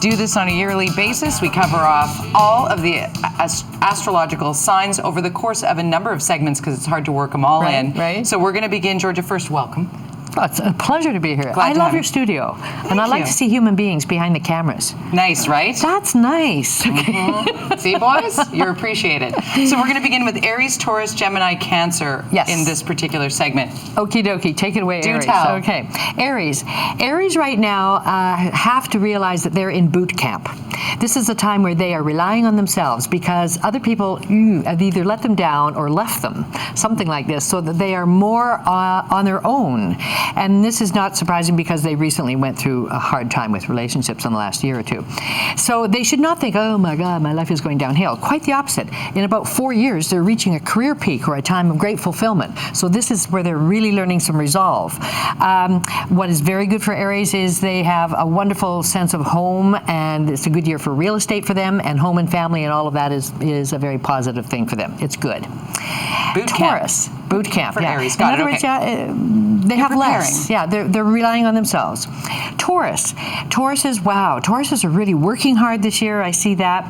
Do this on a yearly basis. We cover off all of the astrological signs over the course of a number of segments because it's hard to work them all in. Right. So we're going to begin, Georgia, first. Welcome. Oh, it's a pleasure to be here. Glad I to love have your you. studio. And I like to see human beings behind the cameras. Nice, right? That's nice. See, boys? You're appreciated. So we're going to begin with Aries, Taurus, Gemini, Cancer in this particular segment. Okie dokie. Take it away, Do Aries. tell. Okay. Aries. Aries right now have to realize that they're in boot camp. This is a time where they are relying on themselves because other people have either let them down or left them, something like this, so that they are more on their own. And this is not surprising because they recently went through a hard time with relationships in the last year or two. So they should not think, oh my God, my life is going downhill. Quite the opposite. In about 4 years, they're reaching a career peak or a time of great fulfillment. So this is where they're really learning some resolve. What is very good for Aries is they have a wonderful sense of home, and it's a good year for real estate for them, and home and family and all of that is a very positive thing for them. It's good. Boot Taurus. camp. Boot camp, For yeah. Aries. In Got other it, words, okay. they have preparing. less. Yeah, they're relying on themselves. Taurus. Tauruses, wow. Tauruses are really working hard this year. I see that.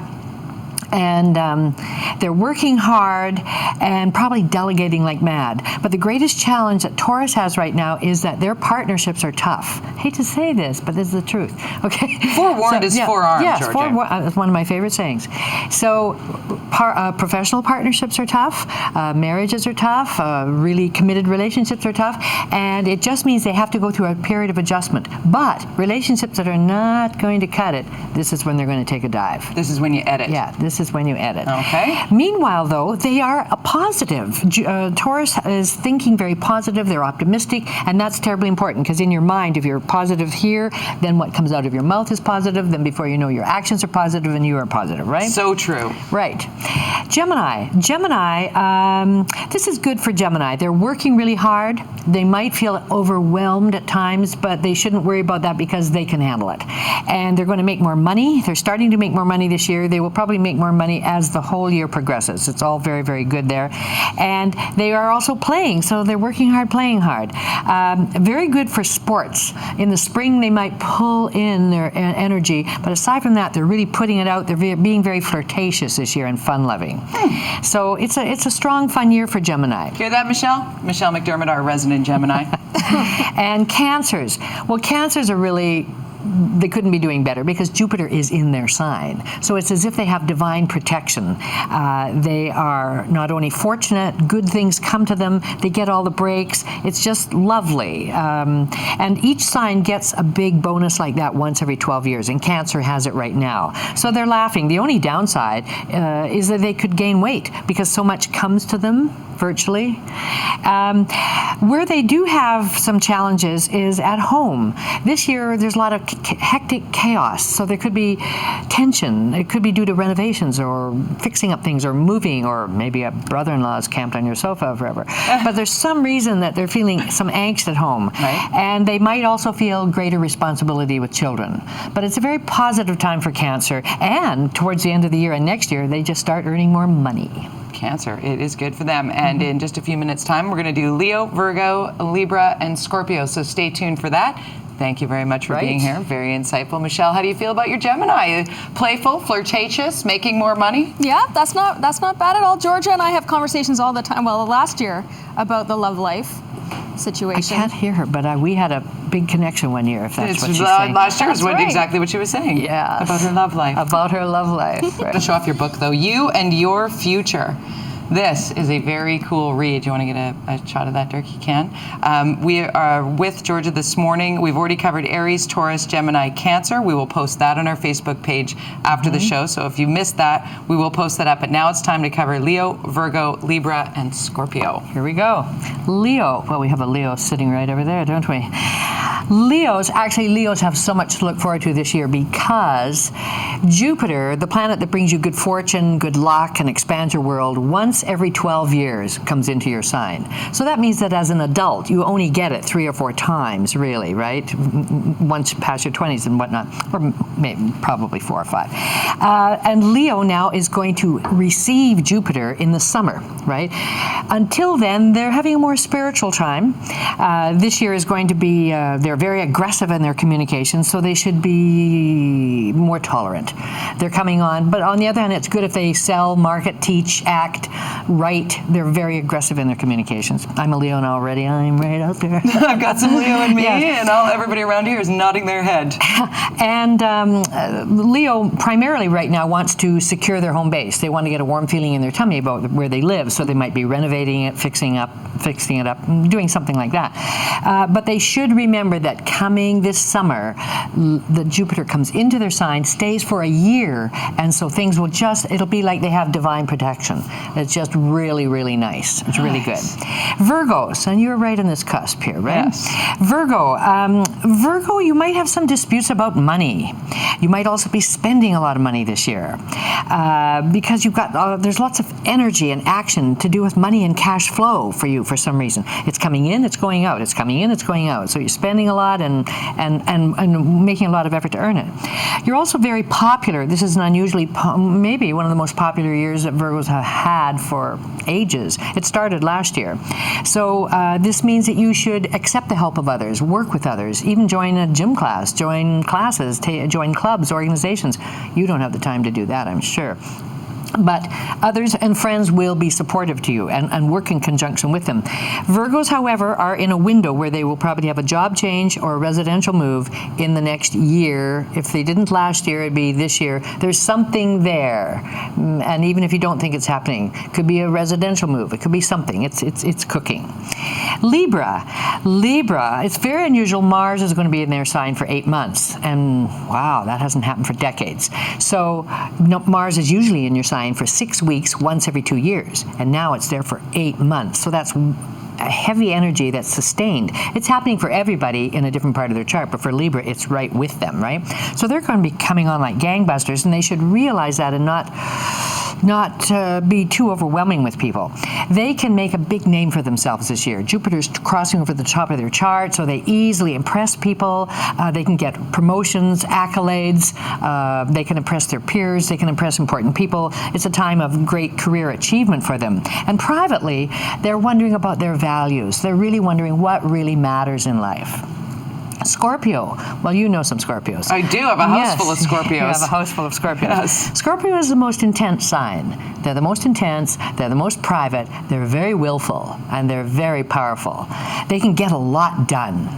And they're working hard and probably delegating like mad. But the greatest challenge that Taurus has right now is that their partnerships are tough. I hate to say this, but this is the truth. Okay. Forewarned is forearmed, yes, Georgia. That's one of my favorite sayings. So professional partnerships are tough. Marriages are tough. Really committed relationships are tough. And it just means they have to go through a period of adjustment. But relationships that are not going to cut it, this is when they're going to take a dive. This is when you edit. Yeah, this is when you edit. Okay. Meanwhile, though, they are positive. Taurus is thinking very positive. They're optimistic, and that's terribly important because in your mind, if you're positive here, then what comes out of your mouth is positive. Then before you know, your actions are positive, and you are positive, right? So true. Right. Gemini. Gemini, this is good for Gemini. They're working really hard. They might feel overwhelmed at times, but they shouldn't worry about that because they can handle it. And they're going to make more money. They're starting to make more money this year. They will probably make more money as the whole year progresses. It's all very, very good there. And they are also playing, so they're working hard, playing hard. Very good for sports. In the spring, they might pull in their energy, but aside from that, they're really putting it out. They're being very flirtatious this year and fun-loving. So it's a strong, fun year for Gemini. Hear that, Michelle? Michelle McDermott, our resident Gemini. And Cancers. Well, Cancers are really, they couldn't be doing better because Jupiter is in their sign. So it's as if they have divine protection. They are not only fortunate, good things come to them, they get all the breaks. It's just lovely. And each sign gets a big bonus like that once every 12 years, and Cancer has it right now. So they're laughing. The only downside is that they could gain weight because so much comes to them virtually. Where they do have some challenges is at home. This year there's a lot of hectic chaos, so there could be tension. It could be due to renovations or fixing up things or moving, or maybe a brother-in-law's camped on your sofa forever. But there's some reason that they're feeling some angst at home. Right. And they might also feel greater responsibility with children. But it's a very positive time for Cancer, and towards the end of the year and next year they just start earning more money. Cancer, it is good for them. And in just a few minutes' time, we're going to do Leo, Virgo, Libra, and Scorpio. So stay tuned for that. Thank you very much for being here. Very insightful. Michelle, how do you feel about your Gemini? Playful, flirtatious, making more money? Yeah, that's not bad at all. Georgia and I have conversations all the time, well, last year, about the love life situation. I can't hear her, but we had a big connection one year, if that's what she's saying. Last year is That's right. exactly what she was saying. Yeah. About her love life. About her love life. Right. To show off your book, though. You and Your Future. This is a very cool read. You want to get a shot of that, Dirk? You can. We are with Georgia this morning. We've already covered Aries, Taurus, Gemini, Cancer. We will post that on our Facebook page after the show. So if you missed that, we will post that up. But now it's time to cover Leo, Virgo, Libra, and Scorpio. Here we go. Leo. Well, we have a Leo sitting right over there, don't we? Leos have so much to look forward to this year because Jupiter, the planet that brings you good fortune, good luck, and expands your world, once every 12 years comes into your sign. So that means that as an adult, you only get it 3 or 4 times, really, right? Once past your 20s and whatnot, or maybe probably 4 or 5. And Leo now is going to receive Jupiter in the summer, right? Until then, they're having a more spiritual time. This year is going to be, they're very aggressive in their communication, so they should be be more tolerant. They're coming on, but on the other hand, it's good if they sell, market, teach, act, write. They're very aggressive in their communications. I'm a Leo now already. I'm right out there. I've got some Leo in me, Yes. and everybody around here is nodding their head. And Leo primarily right now wants to secure their home base. They want to get a warm feeling in their tummy about where they live, so they might be renovating it, fixing it up, doing something like that. But they should remember that coming this summer, the Jupiter comes into their sign, stays for a year, and so things will it'll be like they have divine protection. It's just really, really nice. It's really good. Virgos, and you're right on this cusp here, right? Yes. Virgo, you might have some disputes about money. You might also be spending a lot of money this year because you've got there's lots of energy and action to do with money and cash flow for you for some reason. It's coming in, it's going out. It's coming in, it's going out. So you're spending a lot and making a lot of effort to earn it. You're also very popular. This is an unusually, maybe one of the most popular years that Virgos have had for ages. It started last year. So this means that you should accept the help of others, work with others, even join a gym class, join classes, join clubs, organizations. You don't have the time to do that, I'm sure. But others and friends will be supportive to you and work in conjunction with them. Virgos, however, are in a window where they will probably have a job change or a residential move in the next year. If they didn't last year, it'd be this year. There's something there. And even if you don't think it's happening, it could be a residential move. It could be something. It's cooking. Libra, it's very unusual. Mars is going to be in their sign for 8 months. And wow, that hasn't happened for decades. So Mars is usually in your sign for 6 weeks, once every 2 years, and now it's there for 8 months. So that's a heavy energy that's sustained. It's happening for everybody in a different part of their chart, but for Libra, it's right with them, right? So they're going to be coming on like gangbusters, and they should realize that and not be too overwhelming with people. They can make a big name for themselves this year. Jupiter's crossing over the top of their chart, so they easily impress people. They can get promotions, accolades. They can impress their peers. They can impress important people. It's a time of great career achievement for them. And privately, they're wondering about their values. They're really wondering what really matters in life. Scorpio. Well, you know some Scorpios. I do have a house full of Scorpios. You have a house full of Scorpios. Yes. Scorpio is the most intense sign. They're the most intense, they're the most private, they're very willful, and they're very powerful. They can get a lot done,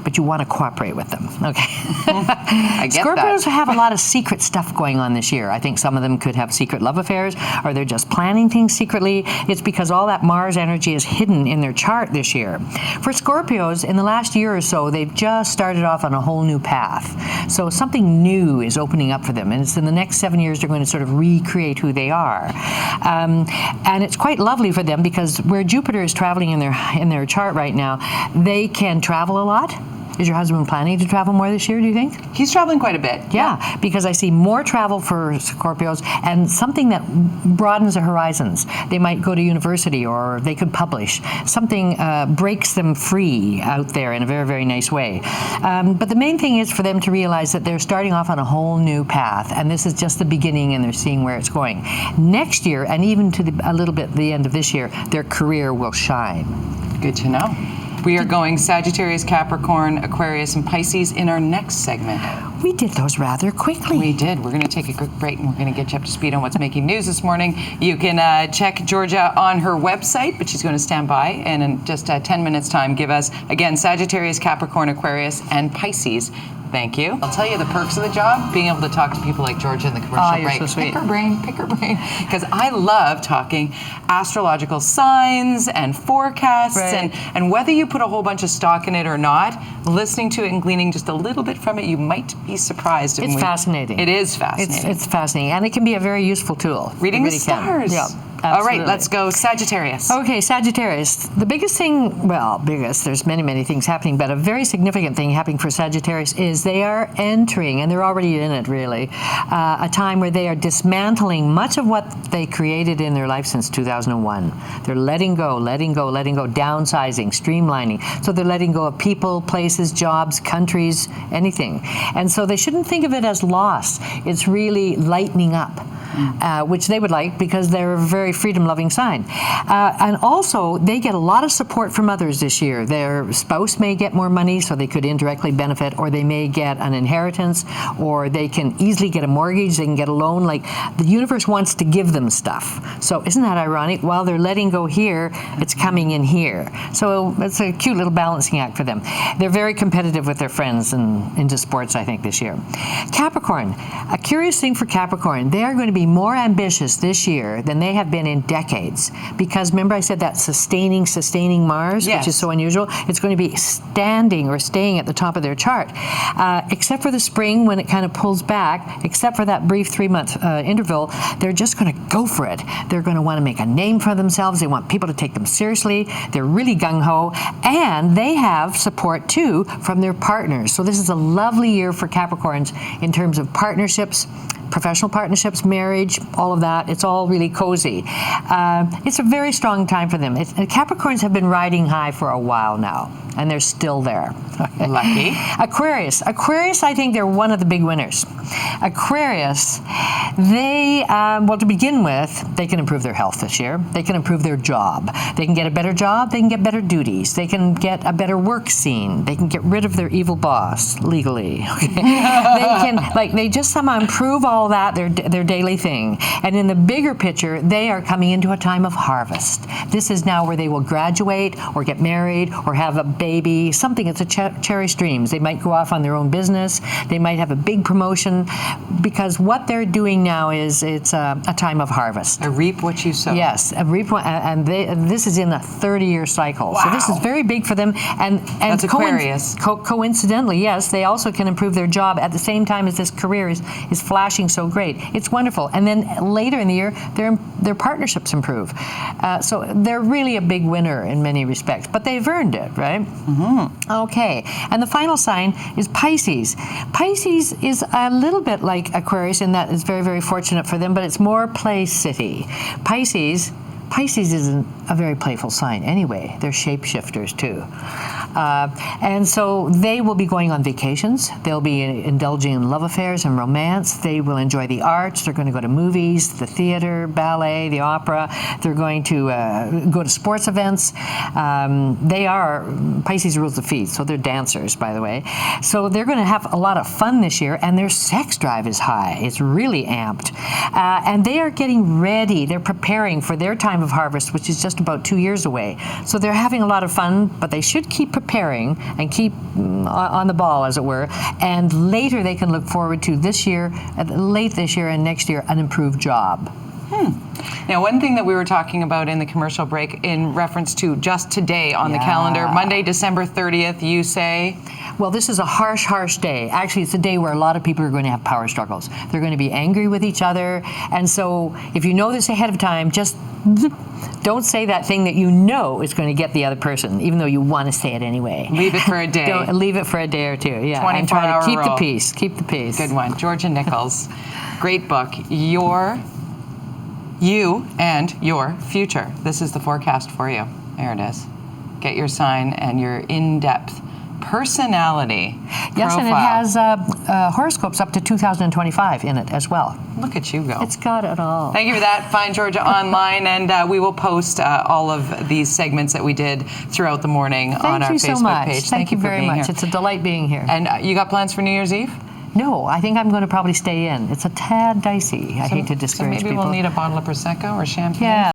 but you want to cooperate with them, okay? I get Scorpios that. have a lot of secret stuff going on this year. I think some of them could have secret love affairs, or they're just planning things secretly. It's because all that Mars energy is hidden in their chart this year. For Scorpios, in the last year or so, they've just started off on a whole new path. So something new is opening up for them, and it's in the next 7 years they're going to sort of recreate who they are. And it's quite lovely for them because where Jupiter is traveling in their chart right now, they can travel a lot. Is your husband planning to travel more this year, do you think? He's traveling quite a bit. Yeah, because I see more travel for Scorpios and something that broadens their horizons. They might go to university or they could publish. Something breaks them free out there in a very, very nice way. But the main thing is for them to realize that they're starting off on a whole new path, and this is just the beginning and they're seeing where it's going. Next year, and even to a little bit the end of this year, their career will shine. Good to know. We are going Sagittarius, Capricorn, Aquarius, and Pisces in our next segment. We did those rather quickly. We did. We're going to take a quick break and we're going to get you up to speed on what's making news this morning. You can check Georgia on her website, but she's going to stand by and in just 10 minutes time give us, again, Sagittarius, Capricorn, Aquarius, and Pisces. Thank you. I'll tell you the perks of the job, being able to talk to people like Georgia in the commercial you're break. so sweet. Pick her brain, because I love talking astrological signs and forecasts, Right. and whether you put a whole bunch of stock in it or not, listening to it and gleaning just a little bit from it, you might be surprised. It's fascinating. It is fascinating. It's fascinating, and it can be a very useful tool. Reading It the really can. stars. Yeah. All right, Absolutely. let's go Sagittarius. Okay, Sagittarius. The biggest thing, there's many, many things happening, but a very significant thing happening for Sagittarius is they are entering, and they're already in it really, a time where they are dismantling much of what they created in their life since 2001. They're letting go, downsizing, streamlining. So they're letting go of people, places, jobs, countries, anything. And so they shouldn't think of it as loss. It's really lightening up. which they would like because they're a very freedom-loving sign. And also, they get a lot of support from others this year. Their spouse may get more money, so they could indirectly benefit, or they may get an inheritance, or they can easily get a mortgage, they can get a loan. Like, the universe wants to give them stuff. So isn't that ironic? While they're letting go here, it's coming in here. So it's a cute little balancing act for them. They're very competitive with their friends and into sports, I think, this year. Capricorn, a curious thing for Capricorn, they are going to be more ambitious this year than they have been in decades. Because remember I said that sustaining Mars, yes, which is so unusual? It's going to be standing or staying at the top of their chart. Except for the spring when it kind of pulls back, except for that brief 3-month interval, they're just going to go for it. They're going to want to make a name for themselves. They want people to take them seriously. They're really gung-ho. And they have support, too, from their partners. So this is a lovely year for Capricorns in terms of partnerships, professional partnerships, marriage, all of that. It's all really cozy. It's a very strong time for them. Capricorns have been riding high for a while now, and they're still there. Lucky. Aquarius, I think they're one of the big winners. Aquarius, they, well, to begin with, they can improve their health this year. They can improve their job. They can get a better job. They can get better duties. They can get a better work scene. They can get rid of their evil boss legally. Okay? They can, like, they just somehow improve all that, their daily thing. And in the bigger picture, they are coming into a time of harvest. This is now where they will graduate or get married or have a baby, something. It's a cherished dreams. They might go off on their own business. They might have a big promotion, because what they're doing now is it's a time of harvest. A reap what you sow. Yes, a reap, and this is in a 30-year cycle. Wow. So this is very big for them. And that's Aquarius. Coincidentally, yes, they also can improve their job at the same time as this career is flashing so great. It's wonderful. And then later in the year, their partnerships improve. So they're really a big winner in many respects. But they've earned it, right? Mm-hmm. Okay. And the final sign is Pisces. Pisces is a little bit like Aquarius in that it's very, very fortunate for them, but it's more play city. Pisces isn't a very playful sign anyway. They're shapeshifters too. And so they will be going on vacations. They'll be indulging in love affairs and romance. They will enjoy the arts. They're going to go to movies, the theater, ballet, the opera. They're going to go to sports events. Pisces rules the feet, so they're dancers, by the way. So they're going to have a lot of fun this year, and their sex drive is high. It's really amped. And they are getting ready. They're preparing for their time of harvest, which is just about 2 years away. So they're having a lot of fun, but they should keep preparing and keep on the ball, as it were. And later they can look forward to this year, late this year and next year, an improved job. Now, one thing that we were talking about in the commercial break in reference to just today on the calendar, Monday, December 30th, you say? Well, this is a harsh, harsh day. Actually, it's a day where a lot of people are going to have power struggles. They're going to be angry with each other. And so if you know this ahead of time, just don't say that thing that you know is going to get the other person, even though you want to say it anyway. Leave it for a day. Don't leave it for a day or two. Yeah, 24-hour and try to keep rule. the peace. Keep the peace. Good one. Georgia Nicols. Great book. You and your future. This is the forecast for you. There it is. Get your sign and your in-depth personality Yes, profile. and it has horoscopes up to 2025 in it as well. Look at you go. It's got it all. Thank you for that. Find Georgia online, and we will post all of these segments that we did throughout the morning on our Thank you Facebook so much. page. Thank you for very being much. here. It's a delight being here. And you got plans for New Year's Eve? No, I think I'm going to probably stay in. It's a tad dicey. I hate to discourage so maybe people. we'll need a bottle of Prosecco or champagne. Yeah.